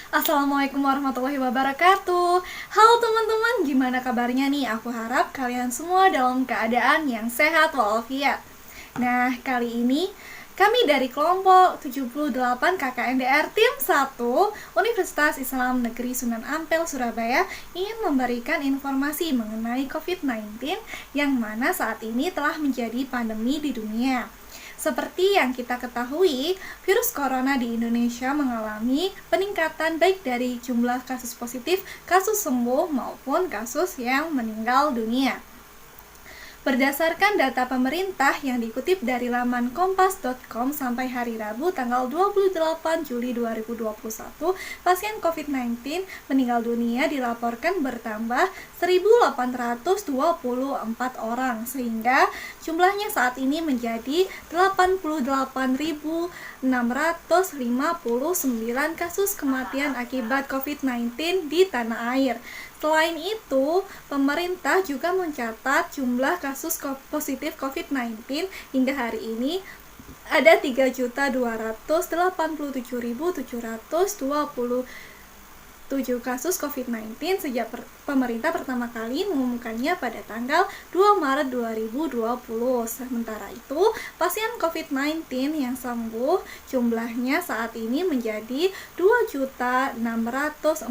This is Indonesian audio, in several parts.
Assalamualaikum warahmatullahi wabarakatuh. Halo teman-teman, gimana kabarnya nih? Aku harap kalian semua dalam keadaan yang sehat walafiat. Nah, kali ini kami dari kelompok 78 KKNDR Tim 1 Universitas Islam Negeri Sunan Ampel, Surabaya ingin memberikan informasi mengenai COVID-19 yang mana saat ini telah menjadi pandemi di dunia. Seperti yang kita ketahui, virus corona di Indonesia mengalami peningkatan baik dari jumlah kasus positif, kasus sembuh, maupun kasus yang meninggal dunia. Berdasarkan data pemerintah yang dikutip dari laman kompas.com sampai hari Rabu tanggal 28 Juli 2021, pasien COVID-19 meninggal dunia dilaporkan bertambah 1.824 orang, sehingga jumlahnya saat ini menjadi 88.659 kasus kematian akibat COVID-19 di tanah air. Selain itu, pemerintah juga mencatat jumlah kasus positif COVID-19 hingga hari ini ada 3.287.727 kasus COVID-19 sejak pemerintah pertama kali mengumumkannya pada tanggal 2 Maret 2020. Sementara itu, pasien COVID-19 yang sembuh jumlahnya saat ini menjadi 2.640.676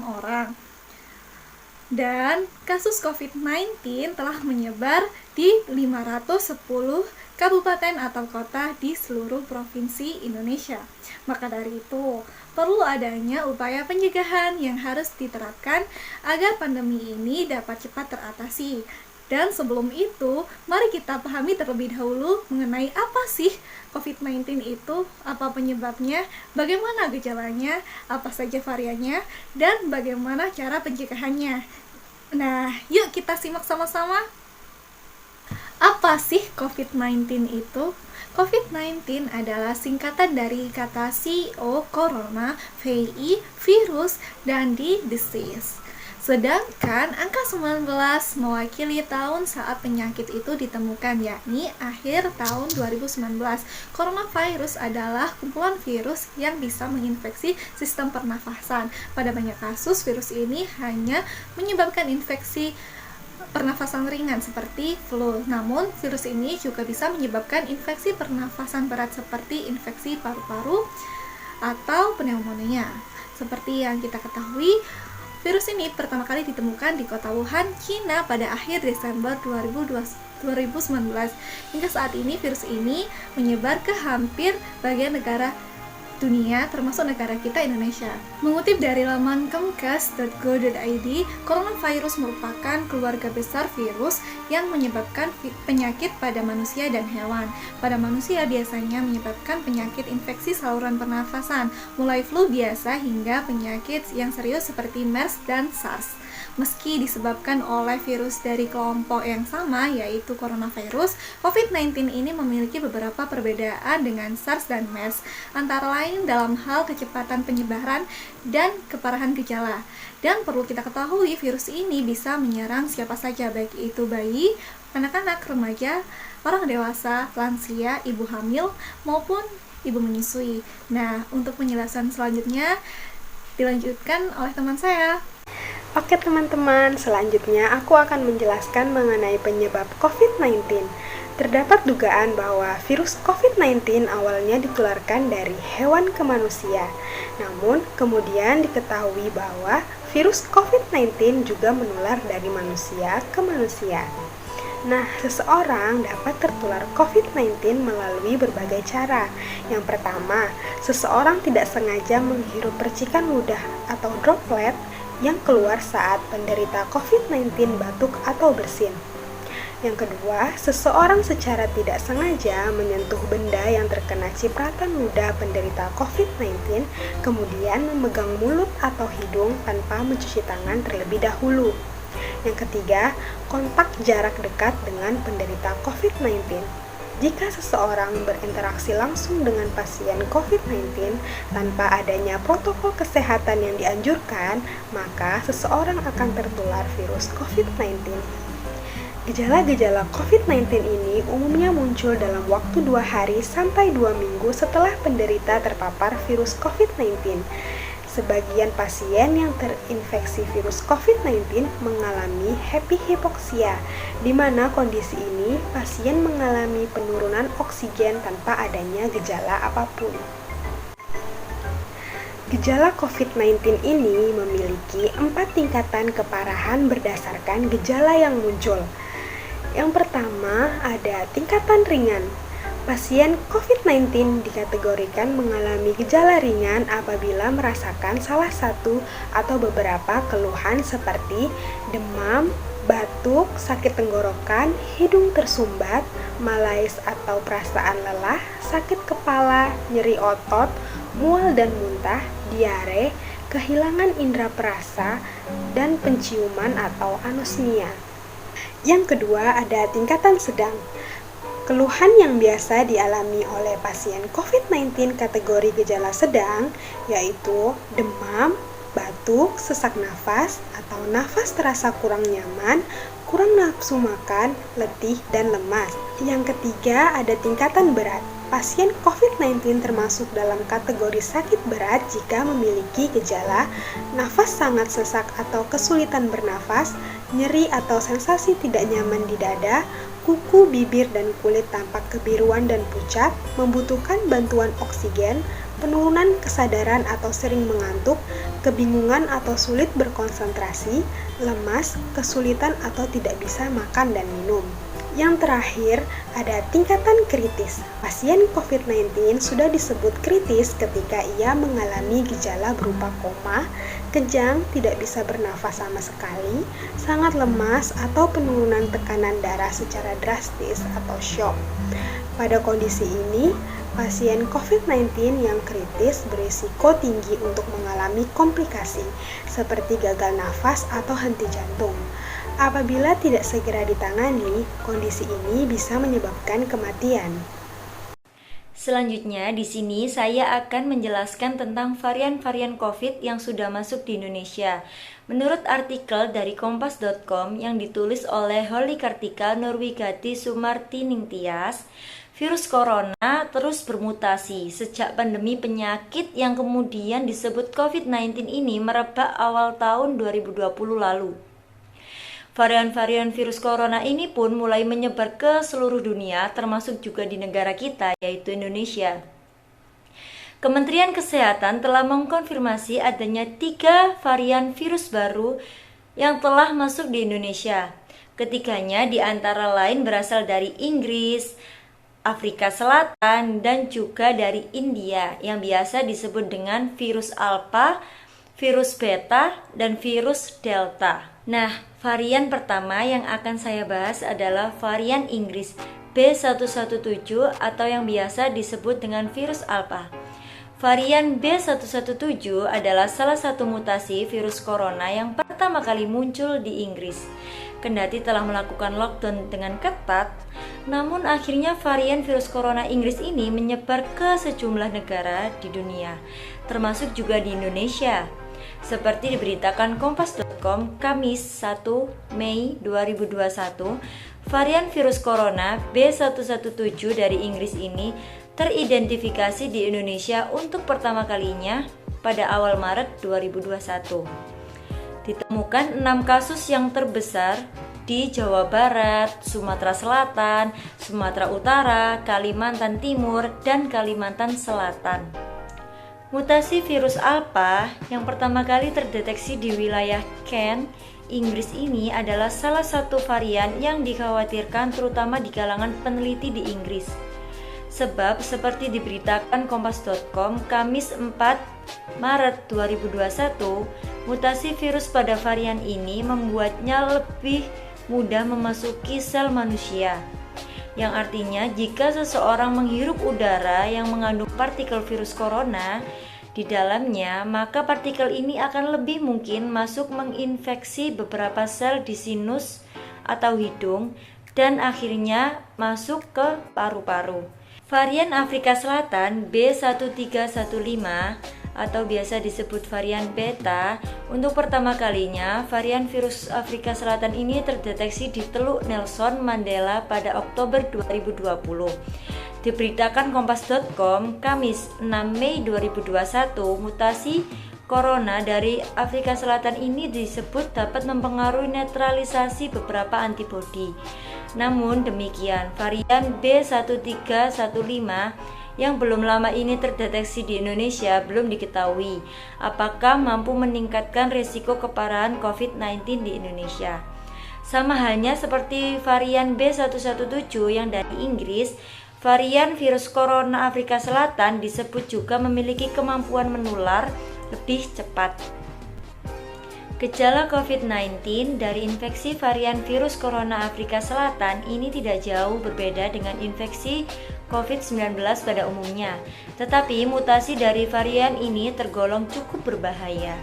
orang. Dan kasus COVID-19 telah menyebar di 510 kabupaten atau kota di seluruh provinsi Indonesia. Maka dari itu, perlu adanya upaya pencegahan yang harus diterapkan agar pandemi ini dapat cepat teratasi. Dan sebelum itu, mari kita pahami terlebih dahulu mengenai apa sih COVID-19 itu, apa penyebabnya, bagaimana gejalanya, apa saja variannya, dan bagaimana cara pencegahannya. Nah, yuk kita simak sama-sama. Apa sih COVID-19 itu? COVID-19 adalah singkatan dari kata CO, corona, VI, virus, dan D, disease. Sedangkan angka 19 mewakili tahun saat penyakit itu ditemukan, yakni akhir tahun 2019. Coronavirus adalah kumpulan virus yang bisa menginfeksi sistem pernafasan. Pada banyak kasus, virus ini hanya menyebabkan infeksi pernafasan ringan seperti flu. Namun, virus ini juga bisa menyebabkan infeksi pernafasan berat seperti infeksi paru-paru atau pneumonia. Seperti yang kita ketahui, virus ini pertama kali ditemukan di kota Wuhan, China pada akhir Desember 2019. Hingga saat ini virus ini menyebar ke hampir bagian negara dunia, termasuk negara kita Indonesia. Mengutip dari laman kemkes.go.id, coronavirus merupakan keluarga besar virus yang menyebabkan penyakit pada manusia dan hewan. Pada manusia biasanya menyebabkan penyakit infeksi saluran pernafasan, mulai flu biasa hingga penyakit yang serius seperti MERS dan SARS. Meski disebabkan oleh virus dari kelompok yang sama, yaitu coronavirus, COVID-19 ini memiliki beberapa perbedaan dengan SARS dan MERS, antara lain dalam hal kecepatan penyebaran dan keparahan gejala. Dan perlu kita ketahui, virus ini bisa menyerang siapa saja, baik itu bayi, anak-anak, remaja, orang dewasa, lansia, ibu hamil, maupun ibu menyusui. Nah, untuk penjelasan selanjutnya dilanjutkan oleh teman saya. Oke teman-teman, selanjutnya aku akan menjelaskan mengenai penyebab COVID-19. Terdapat dugaan bahwa virus COVID-19 awalnya ditularkan dari hewan ke manusia. Namun, kemudian diketahui bahwa virus COVID-19 juga menular dari manusia ke manusia. Nah, seseorang dapat tertular COVID-19 melalui berbagai cara. Yang pertama, seseorang tidak sengaja menghirup percikan ludah atau droplet yang keluar saat penderita COVID-19 batuk atau bersin. Yang kedua, seseorang secara tidak sengaja menyentuh benda yang terkena cipratan ludah penderita COVID-19, kemudian memegang mulut atau hidung tanpa mencuci tangan terlebih dahulu. Yang ketiga, kontak jarak dekat dengan penderita COVID-19. Jika seseorang berinteraksi langsung dengan pasien COVID-19 tanpa adanya protokol kesehatan yang dianjurkan, maka seseorang akan tertular virus COVID-19. Gejala-gejala COVID-19 ini umumnya muncul dalam waktu 2 hari sampai 2 minggu setelah penderita terpapar virus COVID-19. Sebagian pasien yang terinfeksi virus COVID-19 mengalami happy hypoxia, di mana kondisi ini pasien mengalami penurunan oksigen tanpa adanya gejala apapun. Gejala COVID-19 ini memiliki 4 tingkatan keparahan berdasarkan gejala yang muncul. Yang pertama ada tingkatan ringan. Pasien COVID-19 dikategorikan mengalami gejala ringan apabila merasakan salah satu atau beberapa keluhan seperti demam, batuk, sakit tenggorokan, hidung tersumbat, malaise atau perasaan lelah, sakit kepala, nyeri otot, mual dan muntah, diare, kehilangan indera perasa, dan penciuman atau anosmia. Yang kedua ada tingkatan sedang. Keluhan yang biasa dialami oleh pasien COVID-19 kategori gejala sedang yaitu demam, batuk, sesak nafas, atau nafas terasa kurang nyaman, kurang nafsu makan, letih, dan lemas. Yang ketiga ada tingkatan berat. Pasien COVID-19 termasuk dalam kategori sakit berat jika memiliki gejala nafas sangat sesak atau kesulitan bernafas, nyeri atau sensasi tidak nyaman di dada, kuku, bibir, dan kulit tampak kebiruan dan pucat, membutuhkan bantuan oksigen, penurunan kesadaran atau sering mengantuk, kebingungan atau sulit berkonsentrasi, lemas, kesulitan atau tidak bisa makan dan minum. Yang terakhir, ada tingkatan kritis. Pasien COVID-19 sudah disebut kritis ketika ia mengalami gejala berupa koma, kejang, tidak bisa bernafas sama sekali, sangat lemas, atau penurunan tekanan darah secara drastis atau shock. Pada kondisi ini, pasien COVID-19 yang kritis berisiko tinggi untuk mengalami komplikasi seperti gagal nafas atau henti jantung. Apabila tidak segera ditangani, kondisi ini bisa menyebabkan kematian. Selanjutnya, di sini saya akan menjelaskan tentang varian-varian COVID yang sudah masuk di Indonesia. Menurut artikel dari kompas.com yang ditulis oleh Holly Kartika Nurwigati Sumartiningtyas, virus corona terus bermutasi sejak pandemi penyakit yang kemudian disebut COVID-19 ini merebak awal tahun 2020 lalu. Varian-varian virus corona ini pun mulai menyebar ke seluruh dunia, termasuk juga di negara kita, yaitu Indonesia. Kementerian Kesehatan telah mengkonfirmasi adanya 3 varian virus baru yang telah masuk di Indonesia. Ketiganya di antara lain berasal dari Inggris, Afrika Selatan, dan juga dari India, yang biasa disebut dengan virus Alpha, virus Beta, dan virus Delta. Nah, varian pertama yang akan saya bahas adalah varian Inggris B117 atau yang biasa disebut dengan virus Alpha. Varian B117 adalah salah satu mutasi virus corona yang pertama kali muncul di Inggris. Kendati telah melakukan lockdown dengan ketat, namun akhirnya varian virus corona Inggris ini menyebar ke sejumlah negara di dunia, termasuk juga di Indonesia. Seperti diberitakan kompas.com Kamis 1 Mei 2021, varian virus corona B117 dari Inggris ini teridentifikasi di Indonesia untuk pertama kalinya pada awal Maret 2021. Ditemukan 6 kasus yang terbesar di Jawa Barat, Sumatera Selatan, Sumatera Utara, Kalimantan Timur, dan Kalimantan Selatan. Mutasi virus Alpha yang pertama kali terdeteksi di wilayah Kent, Inggris ini adalah salah satu varian yang dikhawatirkan terutama di kalangan peneliti di Inggris. Sebab seperti diberitakan kompas.com Kamis 4 Maret 2021, mutasi virus pada varian ini membuatnya lebih mudah memasuki sel manusia. Yang artinya jika seseorang menghirup udara yang mengandung partikel virus corona di dalamnya, maka partikel ini akan lebih mungkin masuk menginfeksi beberapa sel di sinus atau hidung dan akhirnya masuk ke paru-paru. Varian Afrika Selatan B1315 atau biasa disebut varian Beta, untuk pertama kalinya varian virus Afrika Selatan ini terdeteksi di Teluk Nelson Mandela pada Oktober 2020. Diberitakan Kompas.com, Kamis 6 Mei 2021, mutasi corona dari Afrika Selatan ini disebut dapat mempengaruhi netralisasi beberapa antibodi. Namun demikian, varian B1315 yang belum lama ini terdeteksi di Indonesia belum diketahui apakah mampu meningkatkan risiko keparahan COVID-19 di Indonesia. Sama halnya seperti varian B117 yang dari Inggris, varian virus corona Afrika Selatan disebut juga memiliki kemampuan menular lebih cepat. Gejala COVID-19 dari infeksi varian virus corona Afrika Selatan ini tidak jauh berbeda dengan infeksi COVID-19 pada umumnya, tetapi mutasi dari varian ini tergolong cukup berbahaya.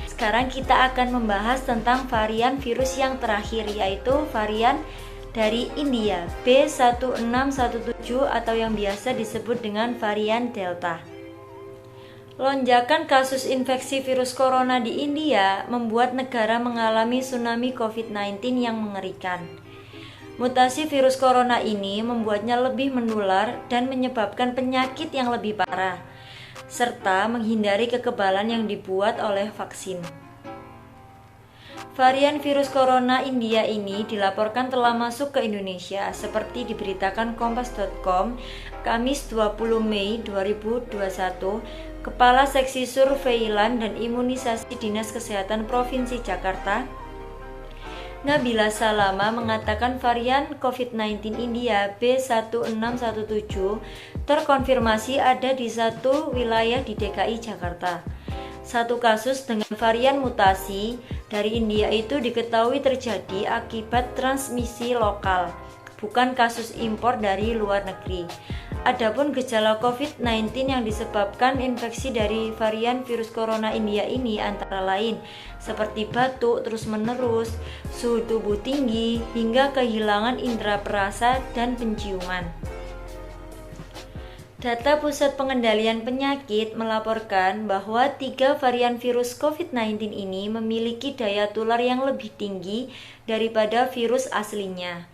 Sekarang kita akan membahas tentang varian virus yang terakhir, yaitu varian dari India, B1617 atau yang biasa disebut dengan varian Delta. Lonjakan kasus infeksi virus corona di India membuat negara mengalami tsunami COVID-19 yang mengerikan. Mutasi virus corona ini membuatnya lebih menular dan menyebabkan penyakit yang lebih parah, serta menghindari kekebalan yang dibuat oleh vaksin. Varian virus corona India ini dilaporkan telah masuk ke Indonesia, seperti diberitakan Kompas.com, Kamis 20 Mei 2021, Kepala Seksi Surveilan dan Imunisasi Dinas Kesehatan Provinsi Jakarta, Nabila Salama, mengatakan varian COVID-19 India B1617 terkonfirmasi ada di satu wilayah di DKI Jakarta. Satu kasus dengan varian mutasi dari India itu diketahui terjadi akibat transmisi lokal, bukan kasus impor dari luar negeri. Adapun gejala COVID-19 yang disebabkan infeksi dari varian virus corona India ini antara lain seperti batuk terus-menerus, suhu tubuh tinggi, hingga kehilangan indera perasa dan penciuman. Data Pusat Pengendalian Penyakit melaporkan bahwa 3 varian virus COVID-19 ini memiliki daya tular yang lebih tinggi daripada virus aslinya.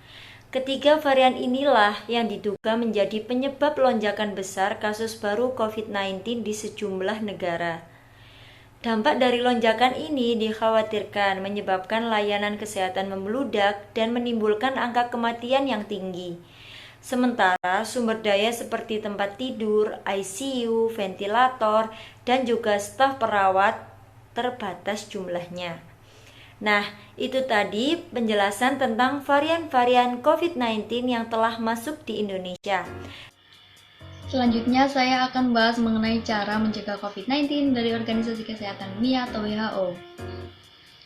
Ketiga varian inilah yang diduga menjadi penyebab lonjakan besar kasus baru COVID-19 di sejumlah negara. Dampak dari lonjakan ini dikhawatirkan menyebabkan layanan kesehatan membludak dan menimbulkan angka kematian yang tinggi. Sementara sumber daya seperti tempat tidur, ICU, ventilator, dan juga staf perawat terbatas jumlahnya. Nah, itu tadi penjelasan tentang varian-varian COVID-19 yang telah masuk di Indonesia. Selanjutnya saya akan bahas mengenai cara mencegah COVID-19 dari Organisasi Kesehatan Dunia atau WHO.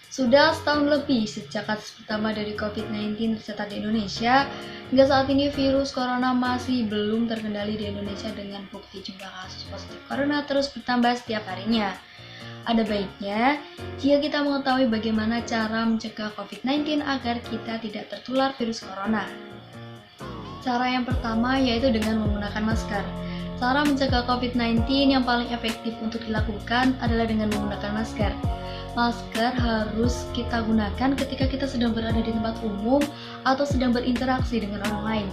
Sudah setahun lebih sejak kasus pertama dari COVID-19 tercatat di Indonesia, hingga saat ini virus corona masih belum terkendali di Indonesia dengan bukti jumlah kasus positif corona terus bertambah setiap harinya. Ada baiknya jika kita mengetahui bagaimana cara mencegah COVID-19 agar kita tidak tertular virus corona. Cara yang pertama yaitu dengan menggunakan masker. Cara mencegah COVID-19 yang paling efektif untuk dilakukan adalah dengan menggunakan masker. Masker harus kita gunakan ketika kita sedang berada di tempat umum atau sedang berinteraksi dengan orang lain.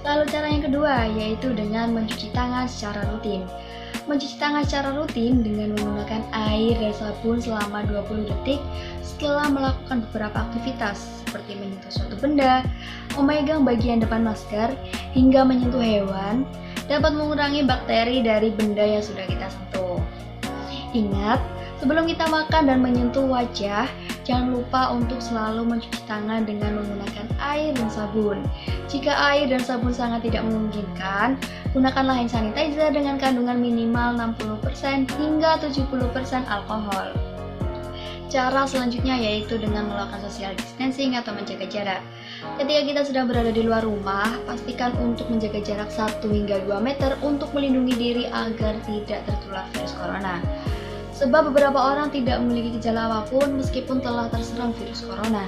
Lalu cara yang kedua yaitu dengan mencuci tangan secara rutin. Mencuci tangan secara rutin dengan menggunakan air dan sabun selama 20 detik setelah melakukan beberapa aktivitas seperti menyentuh suatu benda, memegang bagian depan masker, hingga menyentuh hewan dapat mengurangi bakteri dari benda yang sudah kita sentuh. Ingat, sebelum kita makan dan menyentuh wajah, jangan lupa untuk selalu mencuci tangan dengan menggunakan air dan sabun. Jika air dan sabun sangat tidak memungkinkan, gunakanlah hand sanitizer dengan kandungan minimal 60% hingga 70% alkohol. Cara selanjutnya yaitu dengan melakukan social distancing atau menjaga jarak. Ketika kita sedang berada di luar rumah, pastikan untuk menjaga jarak 1 hingga 2 meter untuk melindungi diri agar tidak tertular virus corona. Sebab beberapa orang tidak memiliki gejala apapun meskipun telah terserang virus corona.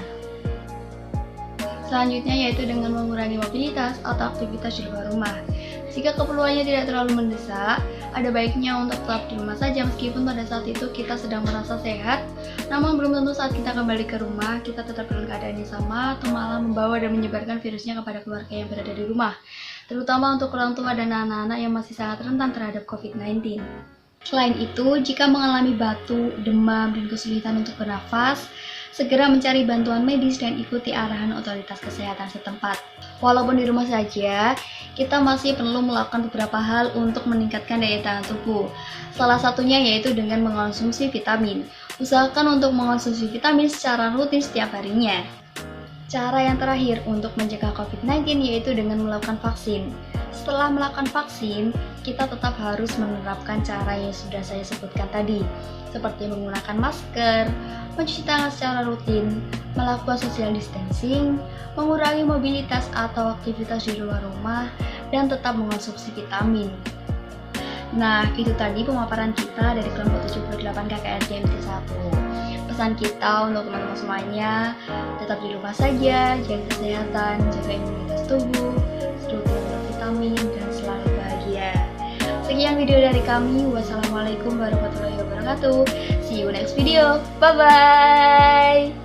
Selanjutnya yaitu dengan mengurangi mobilitas atau aktivitas di luar rumah. Jika keperluannya tidak terlalu mendesak, ada baiknya untuk tetap di rumah saja meskipun pada saat itu kita sedang merasa sehat. Namun belum tentu saat kita kembali ke rumah kita tetap dalam keadaan yang sama atau malah membawa dan menyebarkan virusnya kepada keluarga yang berada di rumah, terutama untuk orang tua dan anak-anak yang masih sangat rentan terhadap COVID-19. Selain itu, jika mengalami batuk, demam, dan kesulitan untuk bernafas, segera mencari bantuan medis dan ikuti arahan otoritas kesehatan setempat. Walaupun di rumah saja, kita masih perlu melakukan beberapa hal untuk meningkatkan daya tahan tubuh. Salah satunya yaitu dengan mengonsumsi vitamin. Usahakan untuk mengonsumsi vitamin secara rutin setiap harinya. Cara yang terakhir untuk mencegah COVID-19 yaitu dengan melakukan vaksin. Setelah melakukan vaksin, kita tetap harus menerapkan cara yang sudah saya sebutkan tadi, seperti menggunakan masker, mencuci tangan secara rutin, melakukan social distancing, mengurangi mobilitas atau aktivitas di luar rumah, dan tetap mengonsumsi vitamin. Nah, itu tadi pemaparan kita dari kelompok 78 KKN GMT 1. Pesan kita untuk teman-teman semuanya, tetap di rumah saja, jaga kesehatan, jaga imunitas tubuh, rutin minum vitamin, dan selalu bahagia. Sekian video dari kami. Wassalamualaikum warahmatullahi wabarakatuh. See you next video. Bye-bye.